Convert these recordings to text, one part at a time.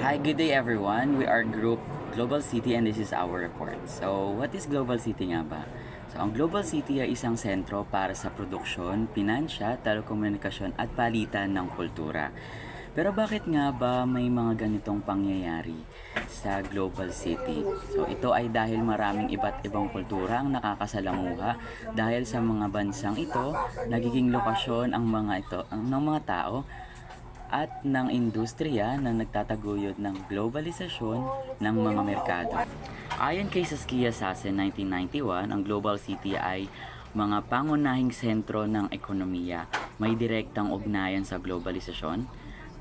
Hi, good day everyone. We are Group Global City and this is our report. So, what is Global City nga ba? So, ang Global City ay isang sentro para sa produksyon, pinansya, telekomunikasyon at palitan ng kultura. Pero bakit nga ba may mga ganitong pangyayari sa Global City? So, ito ay dahil maraming iba't ibang kultura ang nakakasalamuha dahil sa mga bansang ito, nagiging lokasyon ng mga tao at ng industriya na nagtataguyod ng globalisasyon ng mga merkado. Ayon kay Saskia Sassen 1991, ang Global City ay mga pangunahing sentro ng ekonomiya, may direktang ugnayan sa globalisasyon.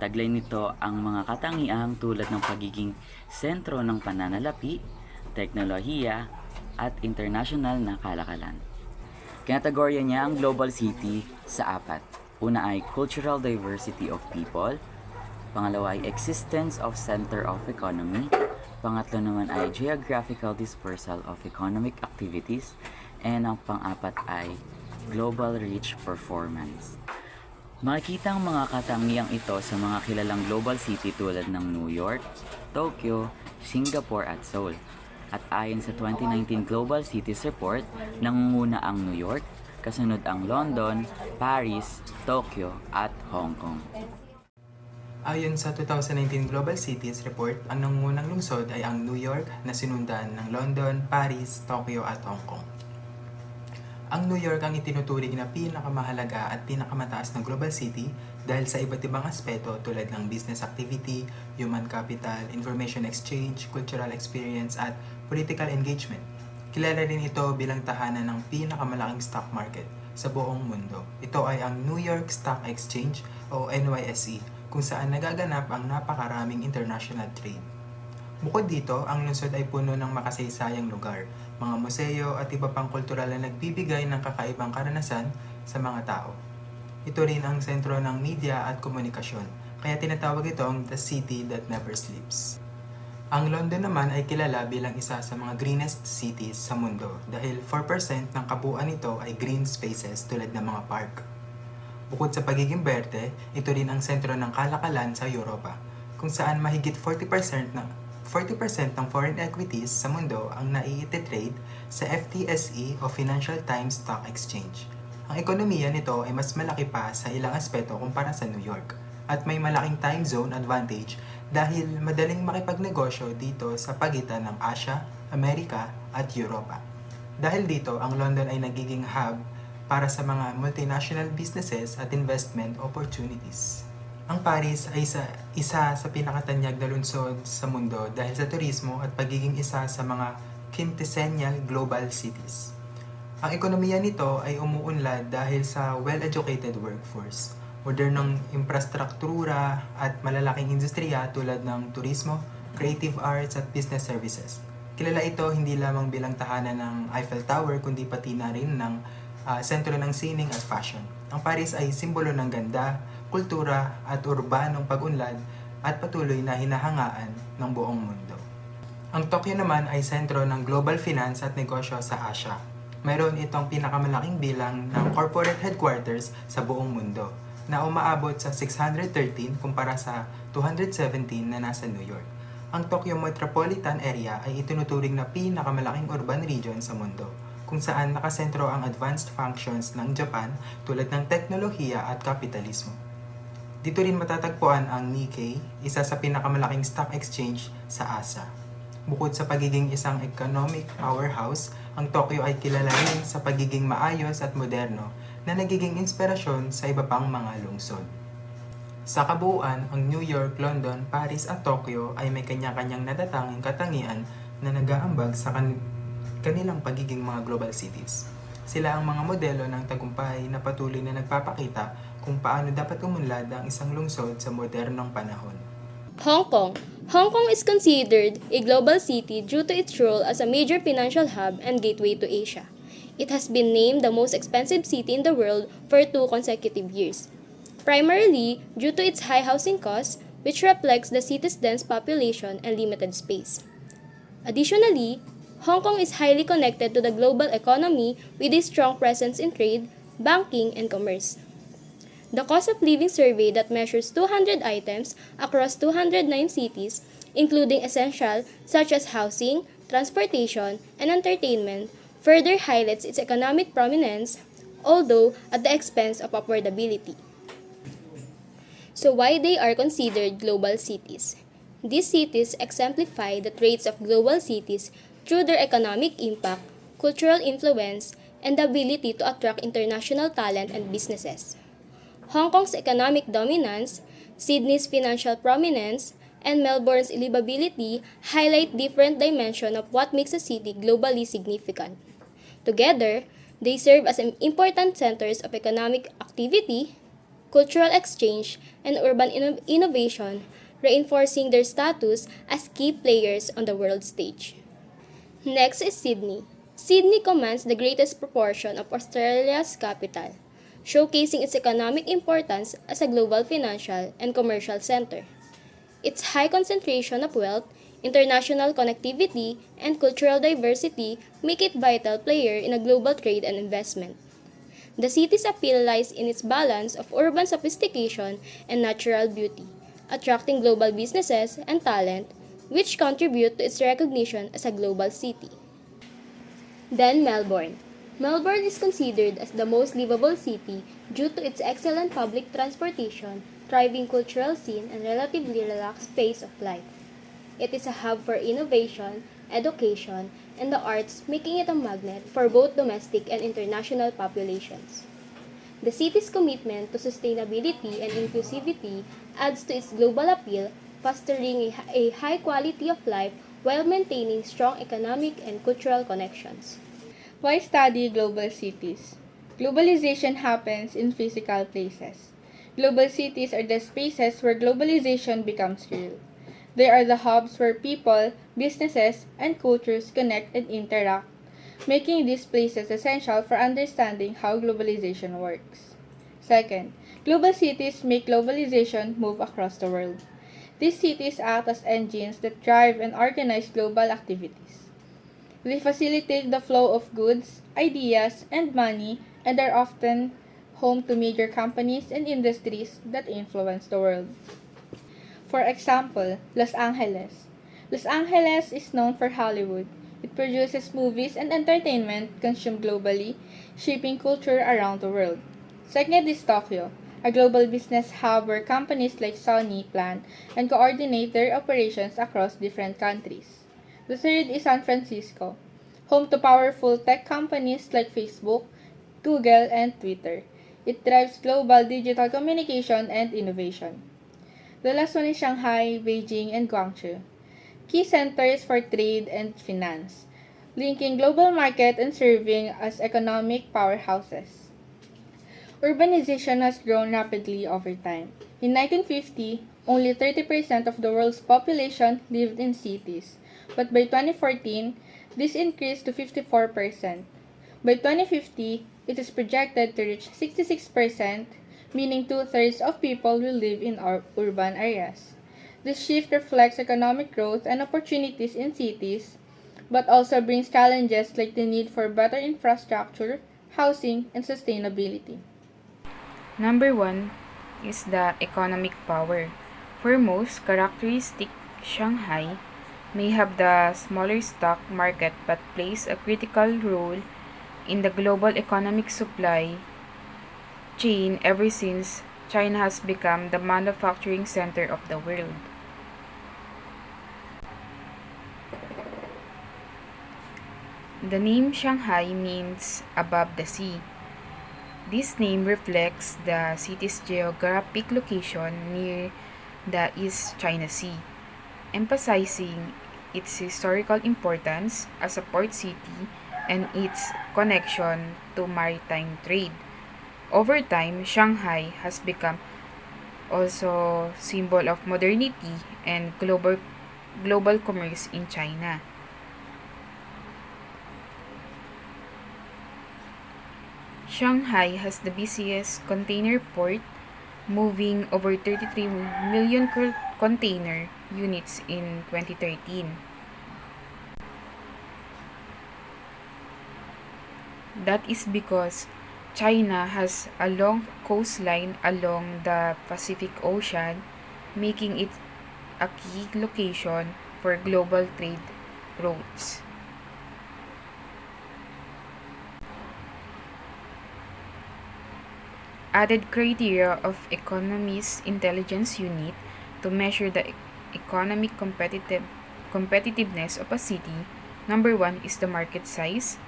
Taglay nito ang mga katangiang tulad ng pagiging sentro ng pananalapi, teknolohiya, at international na kalakalan. Kinatagorya niya ang Global City sa apat. Una ay cultural diversity of people, pangalawa ay existence of center of economy, pangatlo naman ay geographical dispersal of economic activities, and ang pang-apat ay global reach performance. Makikita ang mga katangiang ito sa mga kilalang global city tulad ng New York, Tokyo, Singapore at Seoul. At ayon sa 2019 Global Cities Report, nangunguna ang New York, kasunod ang London, Paris, Tokyo at Hong Kong. Ayon sa 2019 Global Cities Report, ang nangungunang lungsod ay ang New York na sinundan ng London, Paris, Tokyo at Hong Kong. Ang New York ang itinuturing na pinakamahalaga at pinakamataas na global city dahil sa iba't ibang aspeto tulad ng business activity, human capital, information exchange, cultural experience at political engagement. Kilala rin ito bilang tahanan ng pinakamalaking stock market sa buong mundo. Ito ay ang New York Stock Exchange o NYSE kung saan nagaganap ang napakaraming international trade. Bukod dito, ang lungsod ay puno ng makasaysayang lugar, mga museo at iba pang kultural na nagbibigay ng kakaibang karanasan sa mga tao. Ito rin ang sentro ng media at komunikasyon, kaya tinatawag itong the city that never sleeps. Ang London naman ay kilala bilang isa sa mga greenest cities sa mundo dahil 4% ng kabuuan nito ay green spaces tulad ng mga park. Bukod sa pagiging berde, ito rin ang sentro ng kalakalan sa Europa, kung saan mahigit 40% ng foreign equities sa mundo ang nai-trade sa FTSE o Financial Times Stock Exchange. Ang ekonomiya nito ay mas malaki pa sa ilang aspeto kumpara sa New York at may malaking time zone advantage dahil madaling makipagnegosyo dito sa pagitan ng Asia, Amerika at Europa. Dahil dito, ang London ay nagiging hub para sa mga multinational businesses at investment opportunities. Ang Paris ay isa sa pinakatanyag na lungsod sa mundo dahil sa turismo at pagiging isa sa mga quintessential global cities. Ang ekonomiya nito ay umuunlad dahil sa well-educated workforce, modernong infrastruktura at malalaking industriya tulad ng turismo, creative arts at business services. Kilala ito hindi lamang bilang tahanan ng Eiffel Tower kundi pati na rin ng sentro ng sining at fashion. Ang Paris ay simbolo ng ganda, kultura at urbanong pag-unlad at patuloy na hinahangaan ng buong mundo. Ang Tokyo naman ay sentro ng global finance at negosyo sa Asia. Mayroon itong pinakamalaking bilang ng corporate headquarters sa buong mundo na umaabot sa 613 kumpara sa 217 na nasa New York. Ang Tokyo Metropolitan Area ay itinuturing na pinakamalaking urban region sa mundo, kung saan nakasentro ang advanced functions ng Japan tulad ng teknolohiya at kapitalismo. Dito rin matatagpuan ang Nikkei, isa sa pinakamalaking stock exchange sa Asia. Bukod sa pagiging isang economic powerhouse, ang Tokyo ay kilala rin sa pagiging maayos at moderno na nagiging inspirasyon sa iba pang mga lungsod. Sa kabuuan, ang New York, London, Paris at Tokyo ay may kanya-kanyang natatanging katangian na nag-aambag sa kanilang pagiging mga global cities. Sila ang mga modelo ng tagumpay na patuloy na nagpapakita kung paano dapat umunlad ang isang lungsod sa modernong panahon. Hong Kong. Hong Kong is considered a global city due to its role as a major financial hub and gateway to Asia. It has been named the most expensive city in the world for 2 consecutive years, primarily due to its high housing costs, which reflects the city's dense population and limited space. Additionally, Hong Kong is highly connected to the global economy with a strong presence in trade, banking, and commerce. The cost of living survey that measures 200 items across 209 cities, including essential such as housing, transportation, and entertainment, further highlights its economic prominence, although at the expense of affordability. So why they are considered global cities? These cities exemplify the traits of global cities through their economic impact, cultural influence, and the ability to attract international talent and businesses. Hong Kong's economic dominance, Sydney's financial prominence, and Melbourne's livability highlight different dimensions of what makes a city globally significant. Together, they serve as important centers of economic activity, cultural exchange, and urban innovation, reinforcing their status as key players on the world stage. Next is Sydney. Sydney commands the greatest proportion of Australia's capital, showcasing its economic importance as a global financial and commercial center. Its high concentration of wealth, international connectivity, and cultural diversity make it a vital player in a global trade and investment. The city's appeal lies in its balance of urban sophistication and natural beauty, attracting global businesses and talent, which contribute to its recognition as a global city. Then Melbourne. Melbourne is considered as the most livable city due to its excellent public transportation, thriving cultural scene, and relatively relaxed pace of life. It is a hub for innovation, education, and the arts, making it a magnet for both domestic and international populations. The city's commitment to sustainability and inclusivity adds to its global appeal, fostering a high quality of life while maintaining strong economic and cultural connections. Why study global cities? Globalization happens in physical places. Global cities are the spaces where globalization becomes real. They are the hubs where people, businesses, and cultures connect and interact, making these places essential for understanding how globalization works. Second, global cities make globalization move across the world. These cities act as engines that drive and organize global activities. They facilitate the flow of goods, ideas, and money, and are often home to major companies and industries that influence the world. For example, Los Angeles. Los Angeles is known for Hollywood. It produces movies and entertainment consumed globally, shaping culture around the world. Second is Tokyo, a global business hub where companies like Sony plan and coordinate their operations across different countries. The third is San Francisco, home to powerful tech companies like Facebook, Google, and Twitter. It drives global digital communication and innovation. The last one is Shanghai, Beijing, and Guangzhou, key centers for trade and finance, linking global market and serving as economic powerhouses. Urbanization has grown rapidly over time. In 1950, only 30% of the world's population lived in cities, but by 2014, this increased to 54%. By 2050, it is projected to reach 66%, meaning two-thirds of people will live in urban areas. This shift reflects economic growth and opportunities in cities, but also brings challenges like the need for better infrastructure, housing, and sustainability. Number 1 is the economic power. For most characteristic, Shanghai may have the smaller stock market but plays a critical role in the global economic supply chain ever since China has become the manufacturing center of the world. The name Shanghai means above the sea. This name reflects the city's geographic location near the East China Sea, emphasizing its historical importance as a port city and its connection to maritime trade. Over time, Shanghai has become also symbol of modernity and global commerce in China. Shanghai has the busiest container port, moving over 33 million container units in 2013. That is because China has a long coastline along the Pacific Ocean, making it a key location for global trade routes. Added criteria of Economist Intelligence Unit to measure the economic competitiveness of a city. Number 1 is the market size.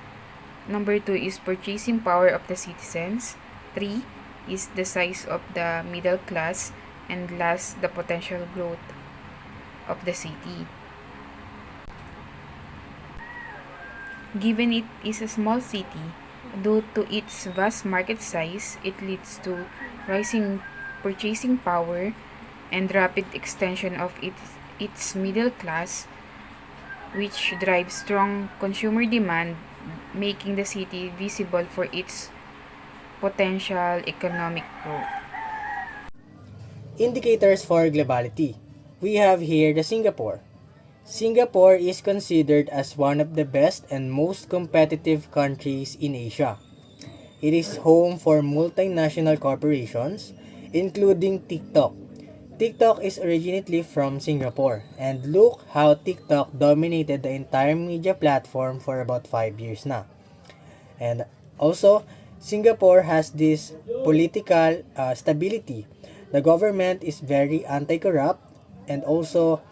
Number 2 is purchasing power of the citizens. 3 is the size of the middle class. And last, the potential growth of the city. Given it is a small city, due to its vast market size, it leads to rising purchasing power and rapid extension of its middle class, which drives strong consumer demand, making the city visible for its potential economic growth. Indicators for globality. We have here the Singapore. Singapore is considered as one of the best and most competitive countries in Asia. It is home for multinational corporations, including TikTok. TikTok is originally from Singapore, and look how TikTok dominated the entire media platform for about 5 years now. And also, Singapore has this political stability. The government is very anti-corrupt, and also,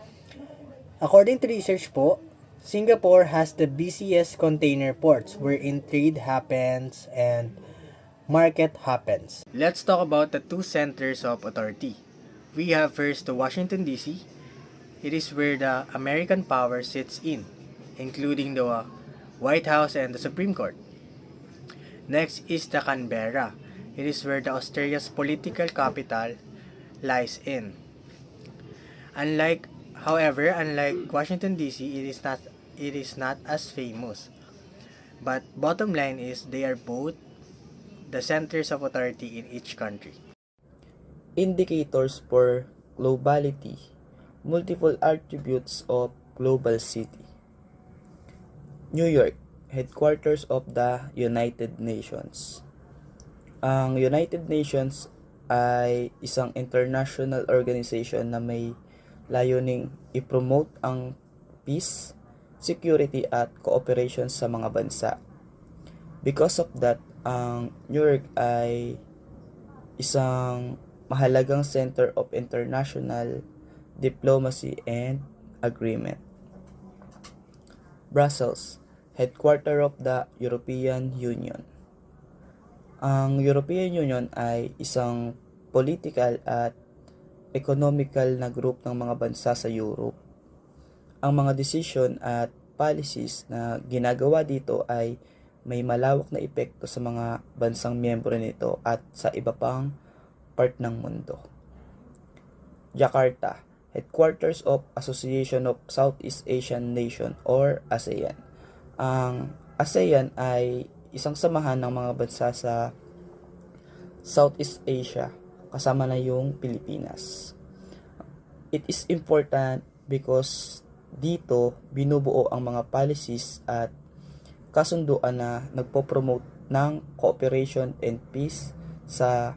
according to research po, Singapore has the busiest container ports wherein trade happens and market happens. Let's talk about the two centers of authority. We have first the Washington DC. It is where the American power sits in, including the White House and the Supreme Court. Next is the Canberra. It is where the Australia's political capital lies in. Unlike Washington DC, it is not as famous. But bottom line is they are both the centers of authority in each country. Indicators for globality. Multiple attributes of global city. New York, headquarters of the United Nations. Ang United Nations ay isang international organization na may layuning i-promote ang peace, security at cooperation sa mga bansa. Because of that, ang New York ay isang mahalagang center of international diplomacy and agreement. Brussels, headquarter of the European Union. Ang European Union ay isang political at economical na group ng mga bansa sa Europe. Ang mga decision at policies na ginagawa dito ay may malawak na epekto sa mga bansang miyembro nito at sa iba pang part ng mundo. Jakarta, headquarters of Association of Southeast Asian Nation or ASEAN. Ang ASEAN ay isang samahan ng mga bansa sa Southeast Asia, kasama na yung Pilipinas. It is important because dito binubuo ang mga policies at kasunduan na nagpo-promote ng cooperation and peace sa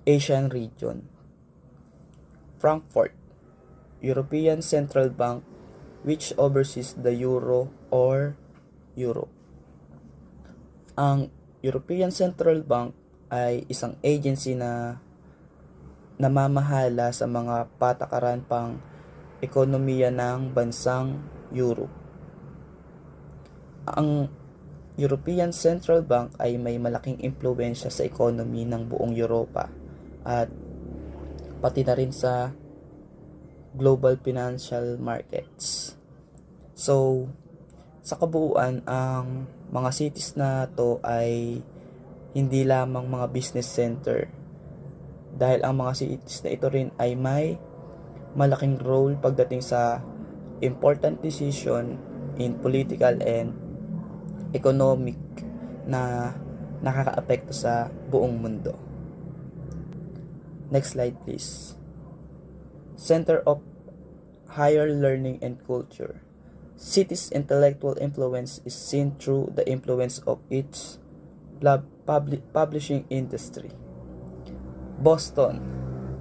Asian region. Frankfurt, European Central Bank, which oversees the Euro or Europe. Ang European Central Bank ay isang agency na namamahala sa mga patakaran pang ekonomiya ng bansang Europe. Ang European Central Bank ay may malaking impluwensya sa economy ng buong Europa at pati na rin sa global financial markets. So, sa kabuuan, ang mga cities na to ay hindi lamang mga business center dahil ang mga cities na ito rin ay may malaking role pagdating sa important decision in political and economic na nakakaapekto sa buong mundo. Next slide please. Center of Higher Learning and Culture. Cities' intellectual influence is seen through the influence of its publishing industry. Boston,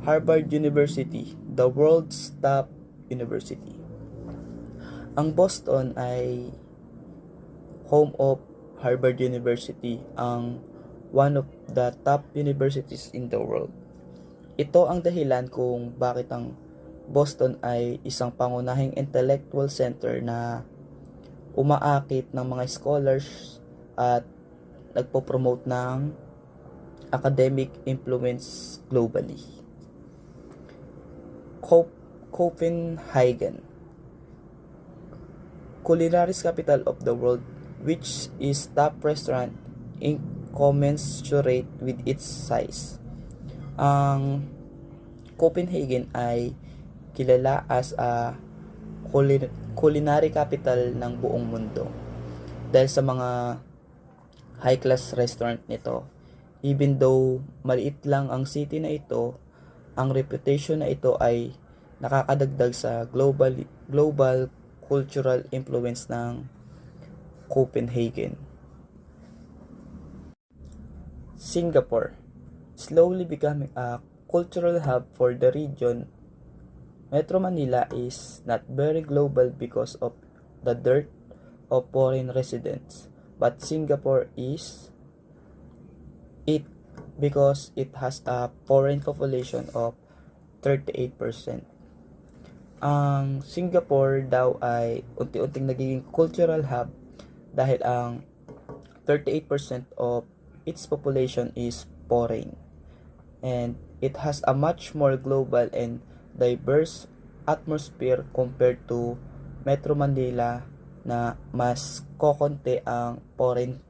Harvard University, the world's top university. Ang Boston ay home of Harvard University, ang one of the top universities in the world. Ito ang dahilan kung bakit ang Boston ay isang pangunahing intellectual center na umaakit ng mga scholars at nagpo-promote ng academic influence globally. Copenhagen, culinary capital of the world, which is top restaurant incommensurate with its size. Ang Copenhagen ay kilala as a culinary capital ng buong mundo dahil sa mga high-class restaurant nito. Even though maliit lang ang city na ito, ang reputation na ito ay nakakadagdag sa global cultural influence ng Copenhagen. Singapore, slowly becoming a cultural hub for the region. Metro Manila is not very global because of the dearth of foreign residents, but Singapore is it because it has a foreign population of 38%. Ang Singapore daw ay unti-unting nagiging cultural hub dahil ang 38% of its population is foreign, and it has a much more global and diverse atmosphere compared to Metro Manila na mas kokonti ang foreign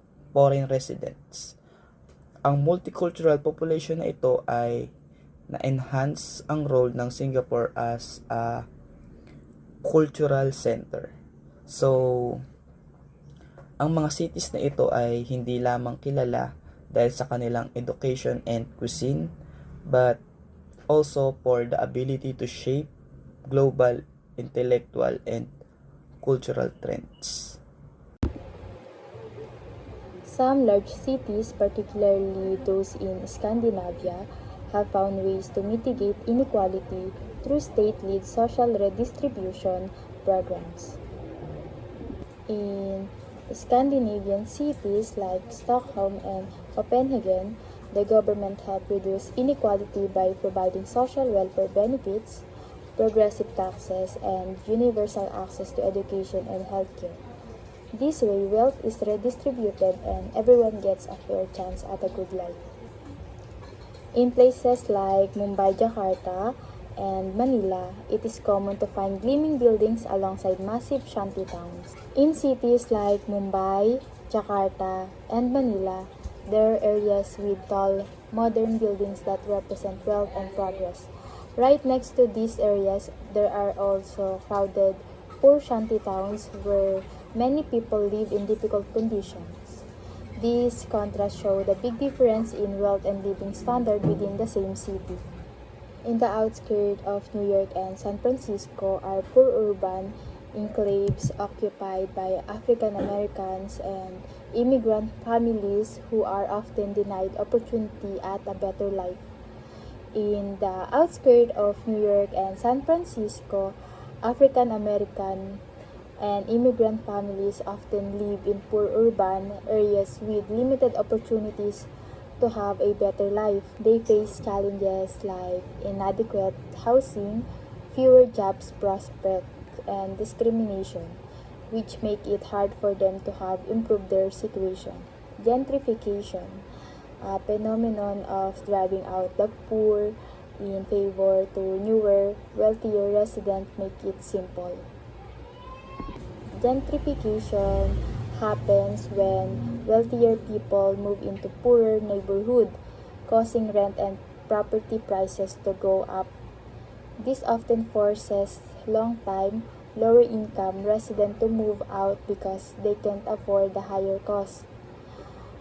residents. Ang multicultural population na ito ay na-enhance ang role ng Singapore as a cultural center. So, ang mga cities na ito ay hindi lamang kilala dahil sa kanilang education and cuisine, but also for the ability to shape global intellectual and cultural trends. Some large cities, particularly those in Scandinavia, have found ways to mitigate inequality through state-led social redistribution programs. In Scandinavian cities like Stockholm and Copenhagen, the government helped reduce inequality by providing social welfare benefits, progressive taxes, and universal access to education and healthcare. This way, wealth is redistributed and everyone gets a fair chance at a good life. In places like Mumbai, Jakarta, and Manila, it is common to find gleaming buildings alongside massive shanty towns. In cities like Mumbai, Jakarta, and Manila, there are areas with tall, modern buildings that represent wealth and progress. Right next to these areas, there are also crowded, poor shanty towns where many people live in difficult conditions. These contrasts show the big difference in wealth and living standard within the same city. In the outskirts of New York and San Francisco are poor urban enclaves occupied by African Americans and immigrant families who are often denied opportunity at a better life. In the outskirts of New York and San Francisco, African American and immigrant families often live in poor urban areas with limited opportunities to have a better life. They face challenges like inadequate housing, fewer jobs prospects, and discrimination, which make it hard for them to have improved their situation. Gentrification, a phenomenon of driving out the poor in favor to newer, wealthier residents, make it simple. Gentrification happens when wealthier people move into poorer neighborhood, causing rent and property prices to go up. This often forces long-time, lower-income residents to move out because they can't afford the higher cost.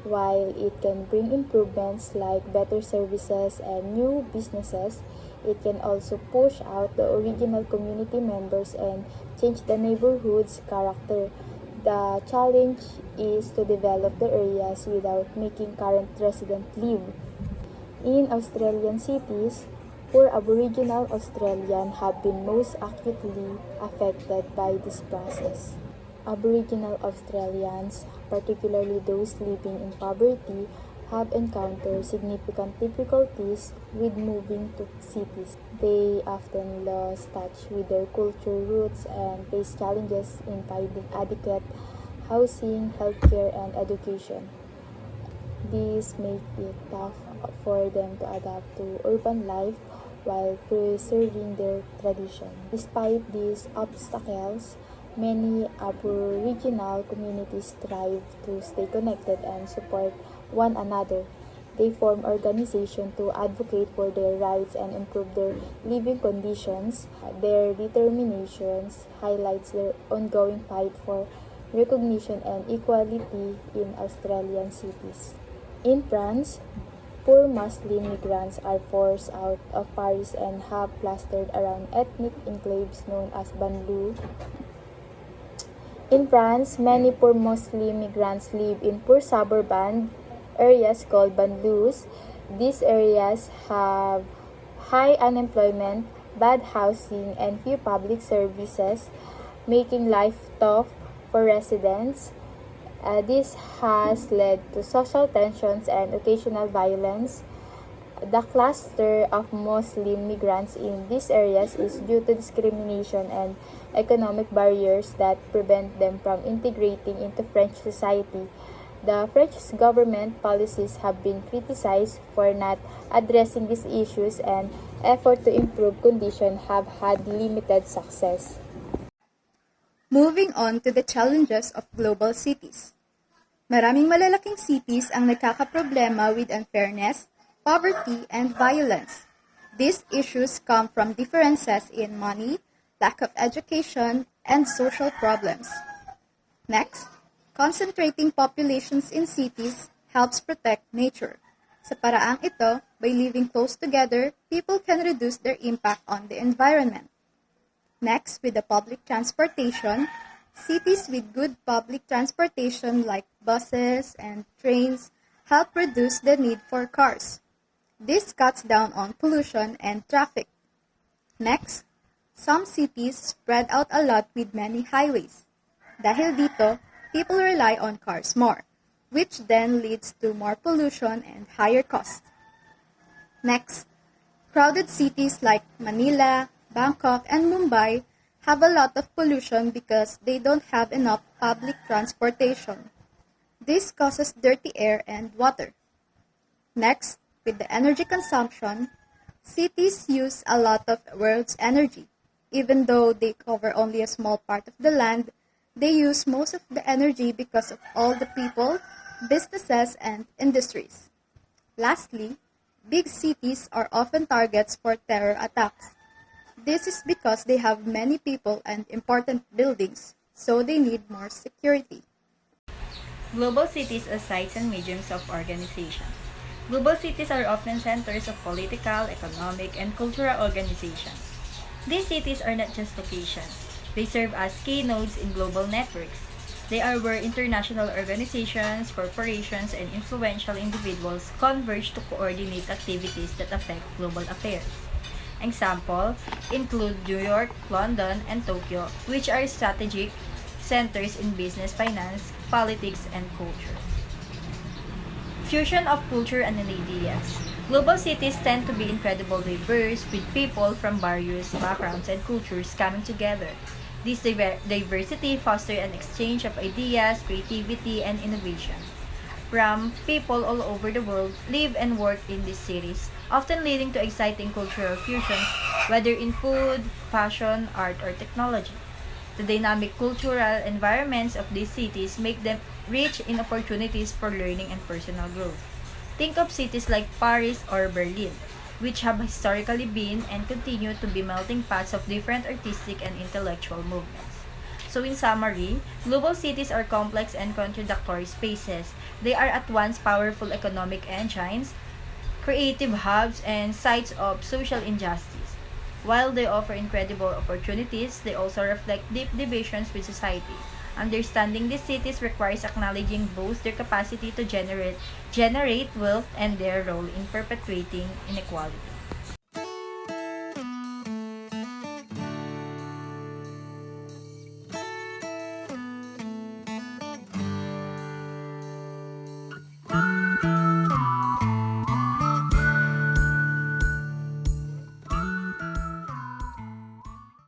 While it can bring improvements like better services and new businesses, it can also push out the original community members and change the neighborhood's character. The challenge is to develop the areas without making current residents leave. In Australian cities, poor Aboriginal Australians have been most acutely affected by this process. Aboriginal Australians, particularly those living in poverty, have encountered significant difficulties with moving to cities. They often lost touch with their cultural roots and face challenges in finding adequate housing, healthcare, and education. These make it tough for them to adapt to urban life while preserving their tradition. Despite these obstacles, many Aboriginal communities strive to stay connected and support one another. They form organizations to advocate for their rights and improve their living conditions. Their determination highlights their ongoing fight for recognition and equality in Australian cities. In France, poor Muslim migrants are forced out of Paris and have clustered around ethnic enclaves known as banlieues. In France, many poor Muslim migrants live in poor suburban areas called banlieues. These areas have high unemployment, bad housing, and few public services, making life tough for residents. This has led to social tensions and occasional violence. The cluster of Muslim migrants in these areas is due to discrimination and economic barriers that prevent them from integrating into French society. The French government policies have been criticized for not addressing these issues, and efforts to improve conditions have had limited success. Moving on to the challenges of global cities. Maraming malalaking cities ang nagkakaproblema with unfairness, poverty, and violence. These issues come from differences in money, lack of education, and social problems. Next, concentrating populations in cities helps protect nature. Sa paraang ito, by living close together, people can reduce their impact on the environment. Next, with the public transportation, cities with good public transportation like buses and trains help reduce the need for cars. This cuts down on pollution and traffic. Next, some cities spread out a lot with many highways. Dahil dito, people rely on cars more, which then leads to more pollution and higher costs. Next, crowded cities like Manila, Bangkok, and Mumbai have a lot of pollution because they don't have enough public transportation. This causes dirty air and water. Next, with the energy consumption, cities use a lot of world's energy. Even though they cover only a small part of the land, they use most of the energy because of all the people, businesses, and industries. Lastly, big cities are often targets for terror attacks. This is because they have many people and important buildings, so they need more security. Global cities as sites and mediums of organization. Global cities are often centers of political, economic, and cultural organizations. These cities are not just locations. They serve as key nodes in global networks. They are where international organizations, corporations, and influential individuals converge to coordinate activities that affect global affairs. Examples include New York, London, and Tokyo, which are strategic centers in business, finance, politics, and culture. Fusion of culture and ideas. Global cities tend to be incredibly diverse, with people from various backgrounds and cultures coming together. This diversity fosters an exchange of ideas, creativity, and innovation. From people all over the world live and work in these cities, often leading to exciting cultural fusions, whether in food, fashion, art, or technology. The dynamic cultural environments of these cities make them rich in opportunities for learning and personal growth. Think of cities like Paris or Berlin, which have historically been and continue to be melting pots of different artistic and intellectual movements. So in summary, global cities are complex and contradictory spaces. They are at once powerful economic engines, creative hubs, and sites of social injustice. While they offer incredible opportunities, they also reflect deep divisions with society. Understanding these cities requires acknowledging both their capacity to generate wealth and their role in perpetuating inequality.